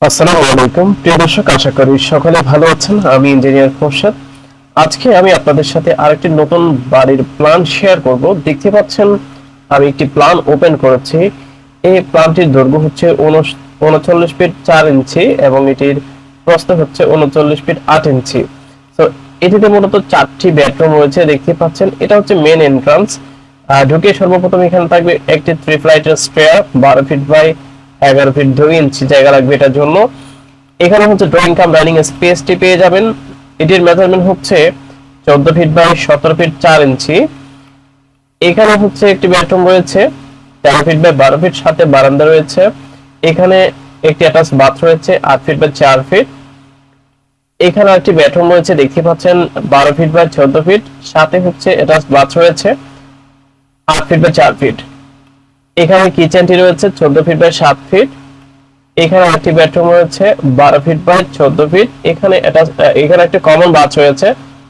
আসসালামু আলাইকুম প্রিয় দর্শক, আশা করি সকলে ভালো আছেন। আমি ইঞ্জিনিয়ার খোরশেদ। আজকে আমি আপনাদের সাথে আরেকটি নতুন বাড়ির প্ল্যান শেয়ার করব। দেখতে পাচ্ছেন আমি একটি প্ল্যান ওপেন করেছি। এই প্ল্যানটির দৈর্ঘ্য হচ্ছে 39 ফিট 4 ইঞ্চি এবং এটির প্রস্থ হচ্ছে 39 ফিট 8 ইঞ্চি। তো এটিতে মূলত 4টি বেডরুম রয়েছে। দেখতে পাচ্ছেন এটা হচ্ছে মেইন এন্ট্রান্স। ঢুকে সর্বপ্রথম এখানে থাকবে একটি 3 ফ্লাইটের স্টেয়ার, 12 ফিট বাই 11 ফিট 2 ইঞ্চি জায়গা লাগবে এটার জন্য। এখানে হচ্ছে ড্রয়িং কাম ডাইনিং স্পেসটি পেয়ে যাবেন। এটির মেজারমেন্ট হচ্ছে 14 ফিট বাই 17 ফিট 4 ইঞ্চি। এখানে হচ্ছে একটি বেডরুম রয়েছে 13 ফিট বাই 12 ফিট, সাথে বারান্দা রয়েছে। এখানে একটি অ্যাটাচ বাথ রয়েছে 8 ফিট বাই 4 ফিট। এখানে একটি বেডরুম রয়েছে, দেখতে পাচ্ছেন 12 ফিট বাই 14 ফিট, সাথে হচ্ছে অ্যাটাচ বাথ রয়েছে 8 ফিট বাই 4 ফিট। এখানে কিচেনটি রয়েছে 14 ফিট বাই 7 ফিট। এখানে একটি বেডরুম রয়েছে 12 ফিট বাই 14 ফিট। এখানে একটা কমন বাথ রয়েছে,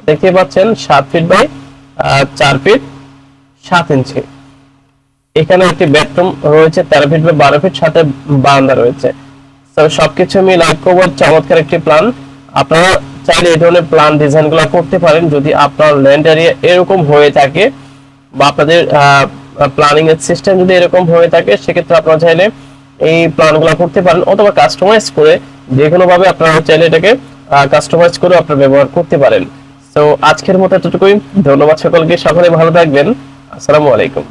দেখতে পাচ্ছেন 7 ফিট বাই 4 ফিট 7 ইঞ্চি। এখানে একটি বেডরুম রয়েছে 13 ফিট বাই 12 ফিট, সাথে বারান্দা রয়েছে। তো সবকিছু মিলে খুব চমৎকার একটি প্ল্যান। আপনারা চাইলে এই ধরনের প্ল্যান ডিজাইনগুলো করতে পারেন যদি আপনার ল্যান্ড এরিয়া এরকম হয়ে থাকে বা আপনাদের প্ল্যানিং এর সিস্টেম যদি এরকম হয়ে থাকে, সেক্ষেত্রে আপনারা চাইলে এই প্ল্যানগুলো করতে পারেন, অথবা কাস্টমাইজ করে যে কোনো ভাবে আপনারা চাইলে এটাকে কাস্টমাইজ করে আপনারা ব্যবহার করতে পারেন। তো আজকের মতো এতটুকুই। ধন্যবাদ সকলকে, সকলে ভালো থাকবেন। আসসালামু আলাইকুম।